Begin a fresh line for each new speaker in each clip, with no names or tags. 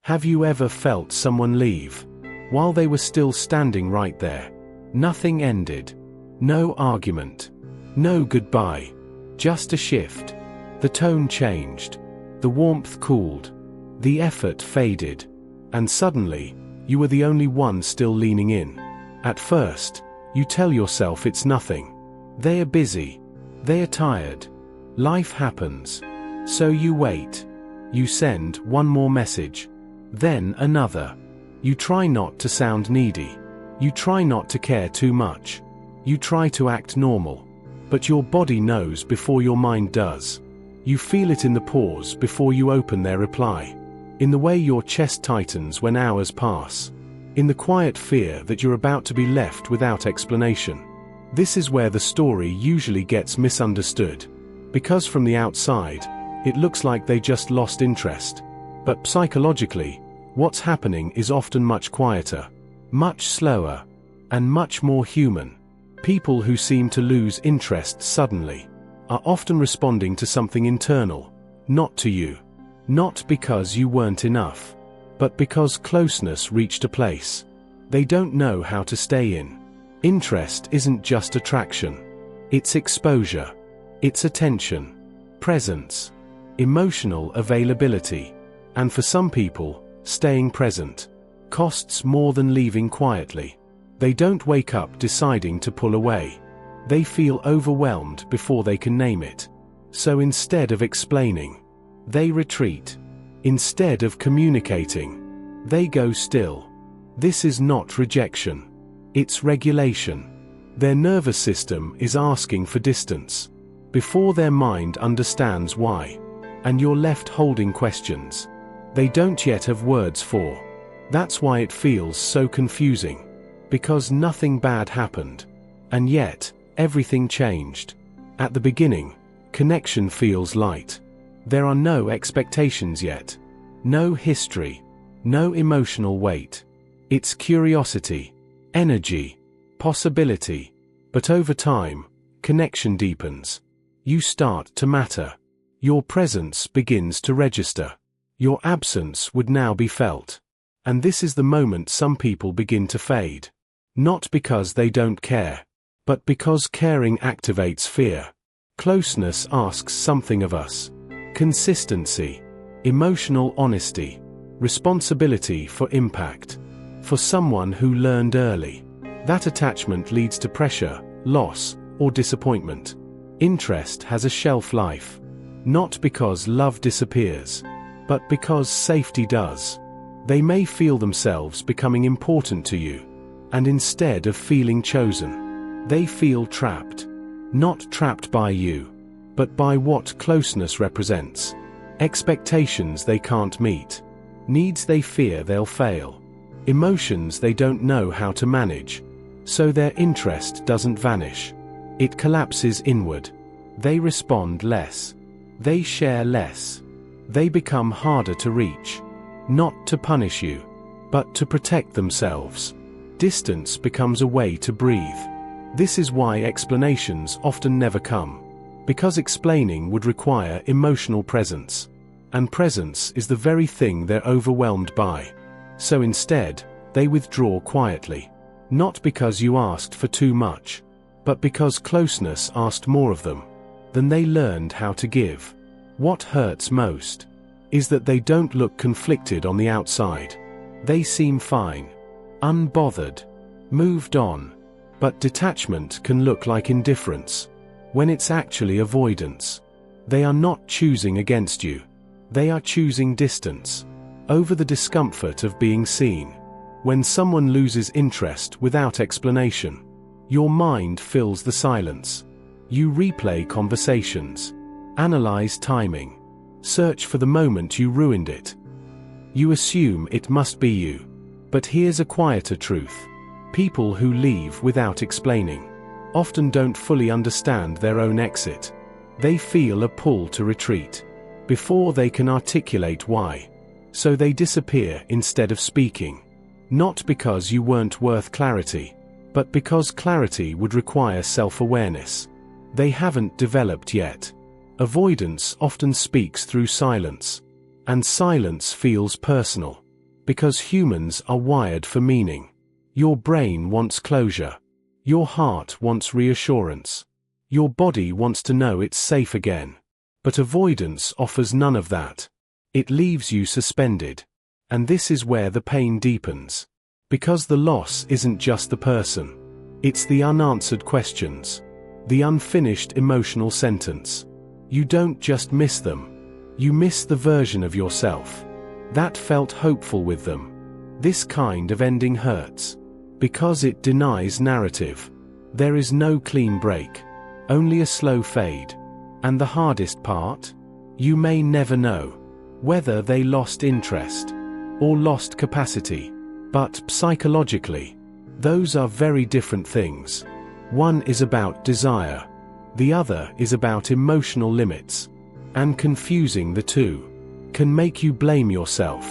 Have you ever felt someone leave while they were still standing right there? Nothing ended. No argument. No goodbye. Just a shift. The tone changed. The warmth cooled. The effort faded. And suddenly, you were the only one still leaning in. At first, you tell yourself it's nothing. They are busy. They are tired. Life happens. So you wait. You send one more message. Then another. You try not to sound needy. You try not to care too much. You try to act normal. But your body knows before your mind does. You feel it in the pause before you open their reply. In the way your chest tightens when hours pass. In the quiet fear that you're about to be left without explanation. This is where the story usually gets misunderstood. Because from the outside, it looks like they just lost interest. But psychologically, what's happening is often much quieter, much slower, and much more human. People who seem to lose interest suddenly are often responding to something internal, not to you. Not because you weren't enough, but because closeness reached a place they don't know how to stay in. Interest isn't just attraction. It's exposure. It's attention, presence, emotional availability. And for some people, staying present costs more than leaving quietly. They don't wake up deciding to pull away. They feel overwhelmed before they can name it. So instead of explaining, they retreat. Instead of communicating, they go still. This is not rejection. It's regulation. Their nervous system is asking for distance before their mind understands why. And you're left holding questions they don't yet have words for. That's why it feels so confusing. Because nothing bad happened. And yet, everything changed. At the beginning, connection feels light. There are no expectations yet. No history. No emotional weight. It's curiosity, energy, possibility. But over time, connection deepens. You start to matter. Your presence begins to register. Your absence would now be felt. And this is the moment some people begin to fade. Not because they don't care, but because caring activates fear. Closeness asks something of us. Consistency, emotional honesty, responsibility for impact. For someone who learned early, that attachment leads to pressure, loss, or disappointment. Interest has a shelf life. Not because love disappears, but because safety does. They may feel themselves becoming important to you, and instead of feeling chosen, they feel trapped. Not trapped by you, but by what closeness represents. Expectations they can't meet. Needs they fear they'll fail. Emotions they don't know how to manage. So their interest doesn't vanish. It collapses inward. They respond less. They share less. They become harder to reach. Not to punish you, but to protect themselves. Distance becomes a way to breathe. This is why explanations often never come. Because explaining would require emotional presence. And presence is the very thing they're overwhelmed by. So instead, they withdraw quietly. Not because you asked for too much, but because closeness asked more of them than they learned how to give. What hurts most is that they don't look conflicted on the outside. They seem fine, unbothered, moved on. But detachment can look like indifference, when it's actually avoidance. They are not choosing against you. They are choosing distance, over the discomfort of being seen. When someone loses interest without explanation, your mind fills the silence. You replay conversations, analyze timing, search for the moment you ruined it. You assume it must be you. But here's a quieter truth. People who leave without explaining often don't fully understand their own exit. They feel a pull to retreat before they can articulate why. So they disappear instead of speaking. Not because you weren't worth clarity, but because clarity would require self-awareness. They haven't developed yet. Avoidance often speaks through silence. And silence feels personal. Because humans are wired for meaning. Your brain wants closure. Your heart wants reassurance. Your body wants to know it's safe again. But avoidance offers none of that. It leaves you suspended. And this is where the pain deepens. Because the loss isn't just the person. It's the unanswered questions. The unfinished emotional sentence. You don't just miss them. You miss the version of yourself that felt hopeful with them. This kind of ending hurts. Because it denies narrative. There is no clean break. Only a slow fade. And the hardest part? You may never know whether they lost interest or lost capacity. But psychologically, those are very different things. One is about desire. The other is about emotional limits. And confusing the two can make you blame yourself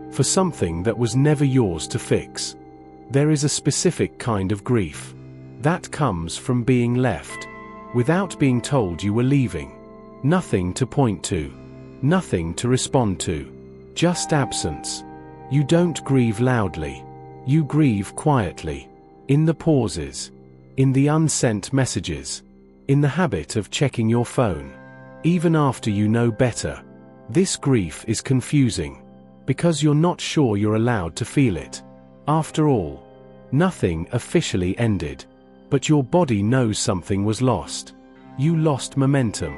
for something that was never yours to fix. There is a specific kind of grief that comes from being left without being told you were leaving. Nothing to point to. Nothing to respond to. Just absence. You don't grieve loudly. You grieve quietly. In the pauses. In the unsent messages. In the habit of checking your phone. Even after you know better. This grief is confusing. Because you're not sure you're allowed to feel it. After all, nothing officially ended. But your body knows something was lost. You lost momentum.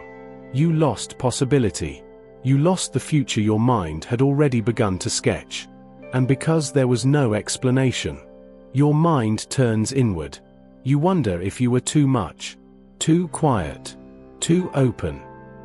You lost possibility. You lost the future your mind had already begun to sketch. And because there was no explanation, your mind turns inward. You wonder if you were too much, too quiet, too open,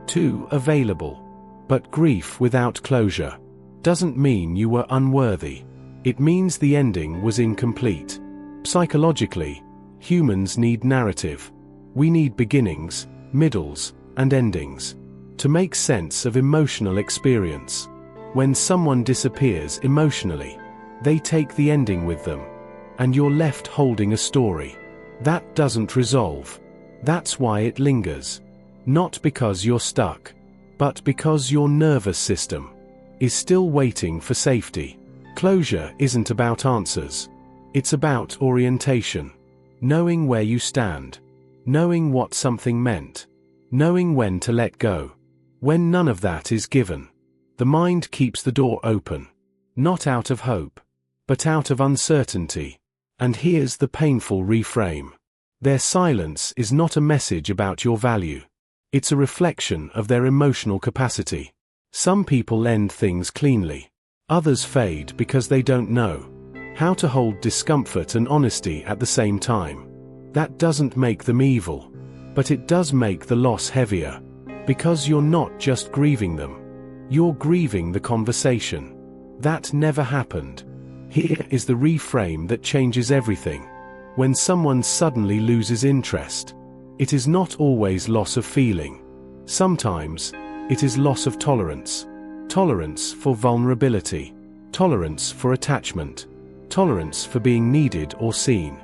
too available. But grief without closure doesn't mean you were unworthy. It means the ending was incomplete. Psychologically, humans need narrative. We need beginnings, middles, and endings to make sense of emotional experience. When someone disappears emotionally, they take the ending with them, and you're left holding a story that doesn't resolve. That's why it lingers. Not because you're stuck, but because your nervous system is still waiting for safety. Closure isn't about answers. It's about orientation. Knowing where you stand. Knowing what something meant. Knowing when to let go. When none of that is given, the mind keeps the door open. Not out of hope, but out of uncertainty. And here's the painful reframe. Their silence is not a message about your value. It's a reflection of their emotional capacity. Some people end things cleanly. Others fade because they don't know how to hold discomfort and honesty at the same time. That doesn't make them evil, but it does make the loss heavier. Because you're not just grieving them. You're grieving the conversation that never happened. Here is the reframe that changes everything. When someone suddenly loses interest, it is not always loss of feeling. Sometimes, it is loss of tolerance. Tolerance for vulnerability. Tolerance for attachment. Tolerance for being needed or seen.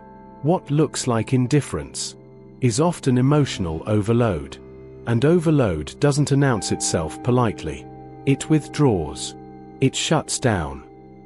What looks like indifference is often emotional overload. And overload doesn't announce itself politely. It withdraws. It shuts down.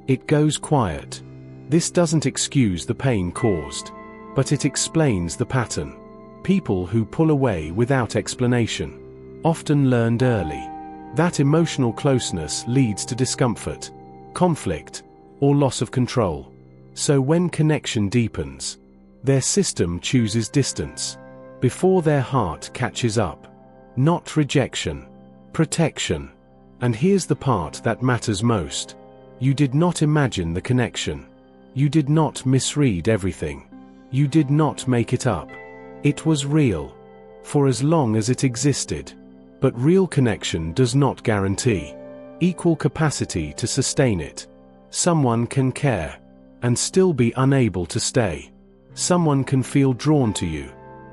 It goes quiet. This doesn't excuse the pain caused, but it explains the pattern. People who pull away without explanation often learned early that emotional closeness leads to discomfort, conflict, or loss of control. So when connection deepens, their system chooses distance before their heart catches up. Not rejection, protection. And here's the part that matters most. You did not imagine the connection. You did not misread everything. You did not make it up. It was real, for as long as it existed. But real connection does not guarantee equal capacity to sustain it. Someone can care and still be unable to stay. Someone can feel drawn to you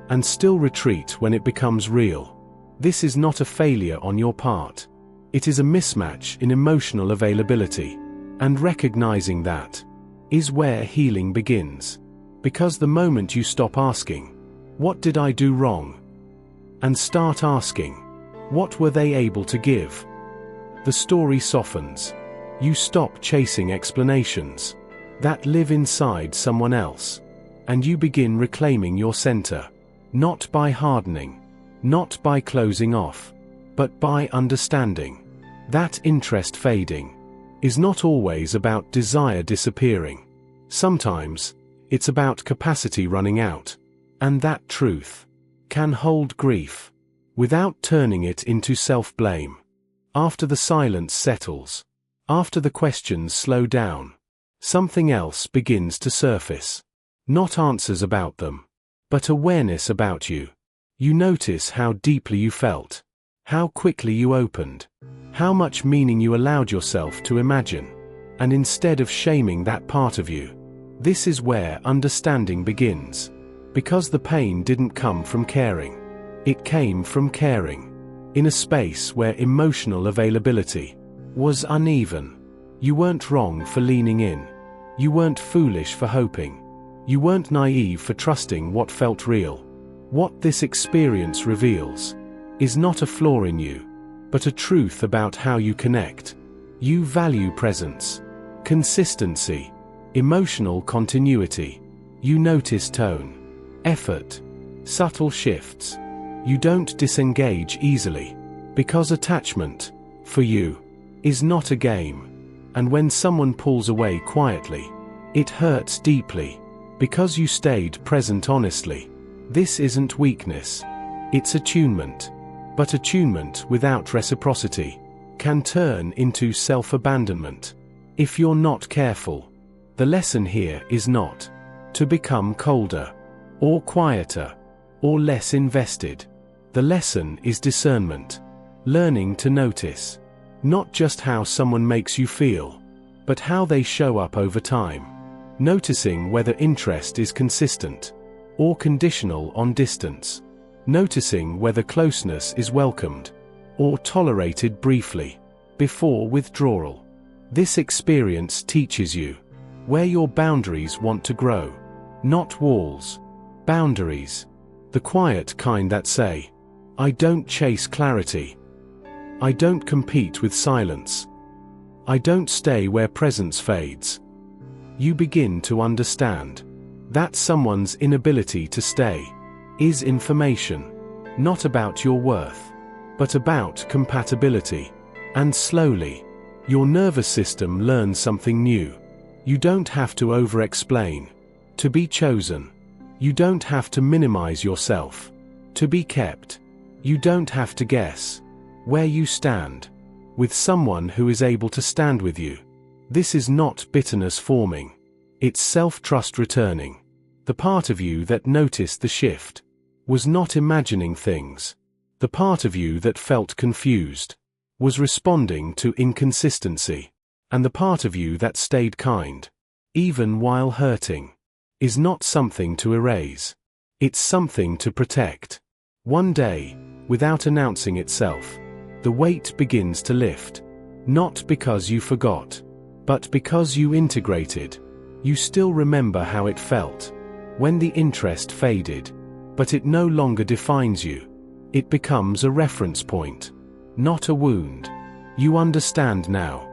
and still retreat when it becomes real. This is not a failure on your part. It is a mismatch in emotional availability. And recognizing that is where healing begins. Because the moment you stop asking, "What did I do wrong?" and start asking, "What were they able to give?" the story softens. You stop chasing explanations that live inside someone else, and you begin reclaiming your center, not by hardening, not by closing off, but by understanding. That interest fading is not always about desire disappearing. Sometimes, it's about capacity running out, and that truth can hold grief without turning it into self-blame. After the silence settles, after the questions slow down, something else begins to surface. Not answers about them, but awareness about you. You notice how deeply you felt, how quickly you opened, how much meaning you allowed yourself to imagine. And instead of shaming that part of you, this is where understanding begins. Because the pain didn't come from caring. It came from caring. In a space where emotional availability was uneven. You weren't wrong for leaning in. You weren't foolish for hoping. You weren't naive for trusting what felt real. What this experience reveals is not a flaw in you, but a truth about how you connect. You value presence, consistency, emotional continuity. You notice tone, effort, subtle shifts. You don't disengage easily, because attachment, for you, is not a game. And when someone pulls away quietly, it hurts deeply, because you stayed present honestly. This isn't weakness, it's attunement. But attunement without reciprocity can turn into self-abandonment. If you're not careful, the lesson here is not to become colder, or quieter, or less invested. The lesson is discernment, learning to notice, not just how someone makes you feel, but how they show up over time. Noticing whether interest is consistent, or conditional on distance. Noticing whether closeness is welcomed, or tolerated briefly, before withdrawal. This experience teaches you where your boundaries want to grow. Not walls, boundaries. The quiet kind that say, I don't chase clarity. I don't compete with silence. I don't stay where presence fades. You begin to understand that someone's inability to stay is information, not about your worth, but about compatibility. And slowly, your nervous system learns something new. You don't have to over-explain to be chosen. You don't have to minimize yourself to be kept. You don't have to guess where you stand with someone who is able to stand with you. This is not bitterness forming. It's self-trust returning. The part of you that noticed the shift was not imagining things. The part of you that felt confused was responding to inconsistency. And the part of you that stayed kind, even while hurting, is not something to erase. It's something to protect. One day, without announcing itself, the weight begins to lift. Not because you forgot, but because you integrated. You still remember how it felt when the interest faded, but it no longer defines you. It becomes a reference point, not a wound. You understand now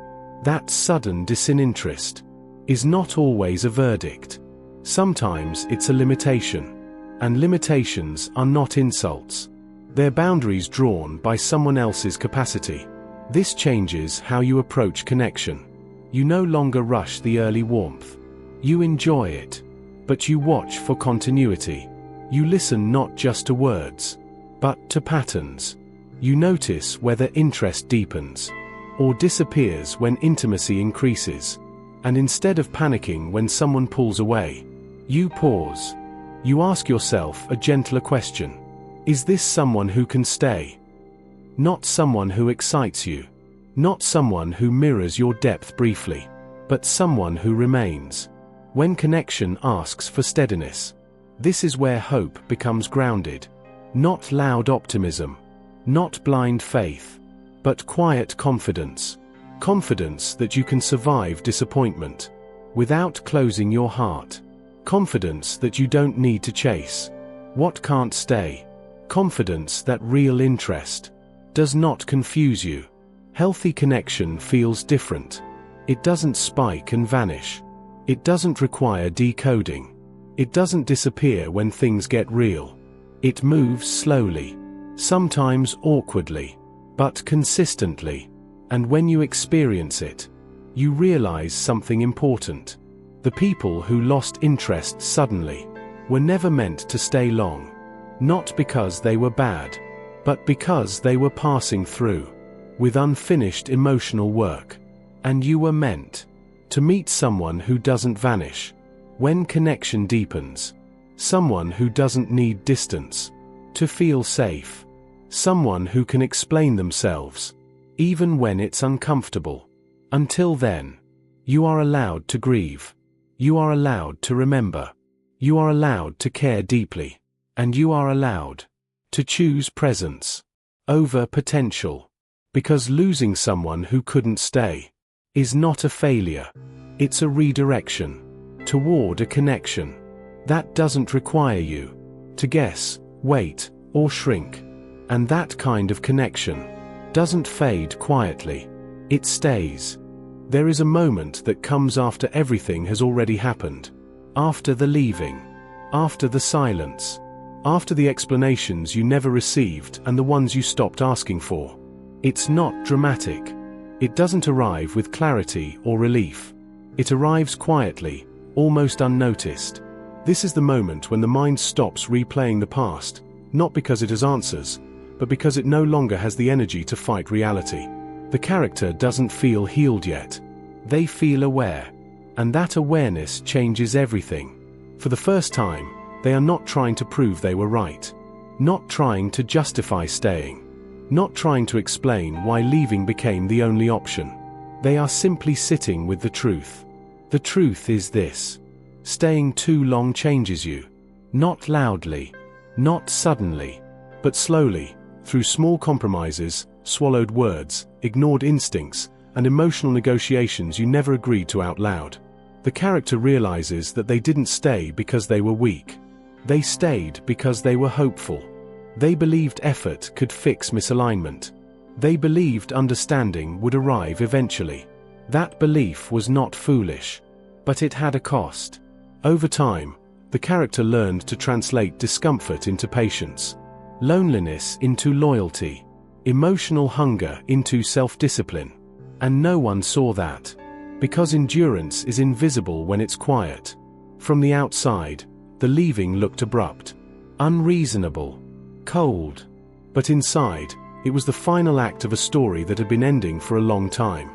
that sudden disinterest is not always a verdict. Sometimes it's a limitation, and limitations are not insults. They're boundaries drawn by someone else's capacity. This changes how you approach connection. You no longer rush the early warmth. You enjoy it, but you watch for continuity. You listen not just to words, but to patterns. You notice whether interest deepens or disappears when intimacy increases. And instead of panicking when someone pulls away, you pause. You ask yourself a gentler question. Is this someone who can stay? Not someone who excites you. Not someone who mirrors your depth briefly, but someone who remains. When connection asks for steadiness, this is where hope becomes grounded. Not loud optimism, not blind faith, but quiet confidence. Confidence that you can survive disappointment without closing your heart. Confidence that you don't need to chase what can't stay. Confidence that real interest does not confuse you. Healthy connection feels different. It doesn't spike and vanish. It doesn't require decoding. It doesn't disappear when things get real. It moves slowly, sometimes awkwardly, but consistently. And when you experience it, you realize something important. The people who lost interest suddenly were never meant to stay long. Not because they were bad, but because they were passing through with unfinished emotional work. And you were meant to meet someone who doesn't vanish when connection deepens, someone who doesn't need distance to feel safe, someone who can explain themselves even when it's uncomfortable. Until then, you are allowed to grieve. You are allowed to remember. You are allowed to care deeply. And you are allowed to choose presence over potential. Because losing someone who couldn't stay is not a failure. It's a redirection toward a connection that doesn't require you to guess, wait, or shrink. And that kind of connection doesn't fade quietly. It stays. There is a moment that comes after everything has already happened. After the leaving. After the silence. After the explanations you never received and the ones you stopped asking for. It's not dramatic. It doesn't arrive with clarity or relief. It arrives quietly, almost unnoticed. This is the moment when the mind stops replaying the past, not because it has answers, but because it no longer has the energy to fight reality. The character doesn't feel healed yet. They feel aware. And that awareness changes everything. For the first time, they are not trying to prove they were right. Not trying to justify staying. Not trying to explain why leaving became the only option. They are simply sitting with the truth. The truth is this. Staying too long changes you. Not loudly. Not suddenly. But slowly, through small compromises, swallowed words, ignored instincts, and emotional negotiations you never agreed to out loud. The character realizes that they didn't stay because they were weak. They stayed because they were hopeful. They believed effort could fix misalignment. They believed understanding would arrive eventually. That belief was not foolish. But it had a cost. Over time, the character learned to translate discomfort into patience. Loneliness into loyalty. Emotional hunger into self-discipline. And no one saw that. Because endurance is invisible when it's quiet. From the outside, the leaving looked abrupt, unreasonable, cold. But inside, it was the final act of a story that had been ending for a long time.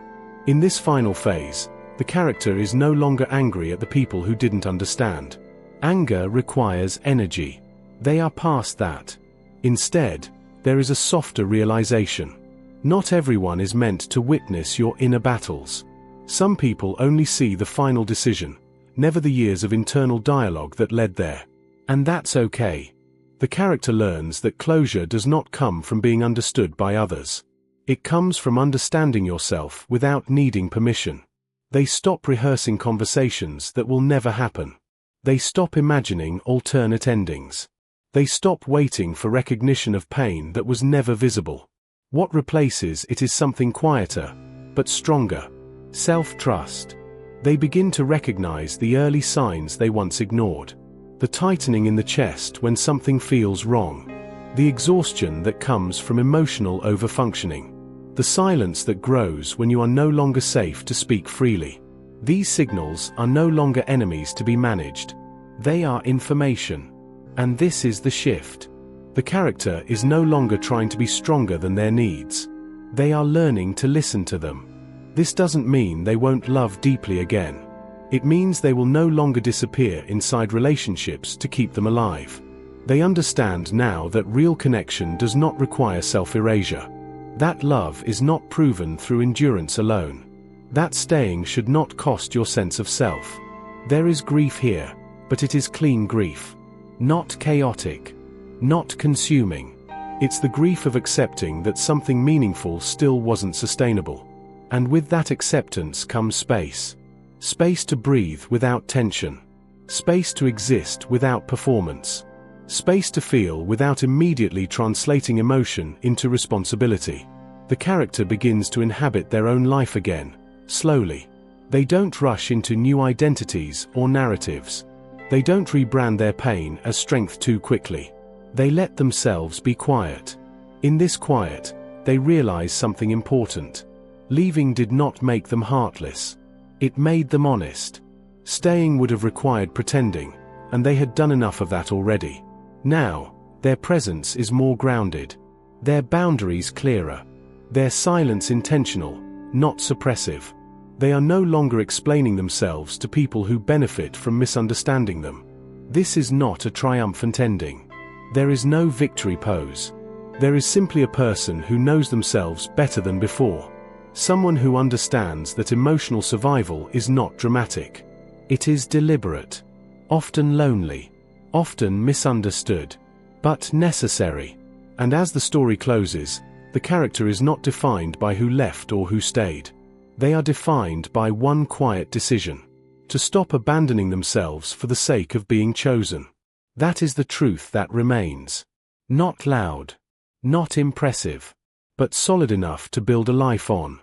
In this final phase, the character is no longer angry at the people who didn't understand. Anger requires energy. They are past that. Instead, there is a softer realization. Not everyone is meant to witness your inner battles. Some people only see the final decision, never the years of internal dialogue that led there. And that's okay. The character learns that closure does not come from being understood by others. It comes from understanding yourself without needing permission. They stop rehearsing conversations that will never happen. They stop imagining alternate endings. They stop waiting for recognition of pain that was never visible. What replaces it is something quieter, but stronger. Self-trust. They begin to recognize the early signs they once ignored. The tightening in the chest when something feels wrong. The exhaustion that comes from emotional overfunctioning. The silence that grows when you are no longer safe to speak freely. These signals are no longer enemies to be managed. They are information. And this is the shift. The character is no longer trying to be stronger than their needs. They are learning to listen to them. This doesn't mean they won't love deeply again. It means they will no longer disappear inside relationships to keep them alive. They understand now that real connection does not require self-erasure. That love is not proven through endurance alone. That staying should not cost your sense of self. There is grief here, but it is clean grief. Not chaotic. Not consuming. It's the grief of accepting that something meaningful still wasn't sustainable. And with that acceptance comes space. Space to breathe without tension. Space to exist without performance. Space to feel without immediately translating emotion into responsibility. The character begins to inhabit their own life again, slowly. They don't rush into new identities or narratives. They don't rebrand their pain as strength too quickly. They let themselves be quiet. In this quiet, they realize something important. Leaving did not make them heartless. It made them honest. Staying would have required pretending, and they had done enough of that already. Now, their presence is more grounded. Their boundaries clearer. Their silence intentional, not suppressive. They are no longer explaining themselves to people who benefit from misunderstanding them. This is not a triumphant ending. There is no victory pose. There is simply a person who knows themselves better than before. Someone who understands that emotional survival is not dramatic. It is deliberate. Often lonely. Often misunderstood. But necessary. And as the story closes, the character is not defined by who left or who stayed. They are defined by one quiet decision: to stop abandoning themselves for the sake of being chosen. That is the truth that remains. Not loud. Not impressive. But solid enough to build a life on.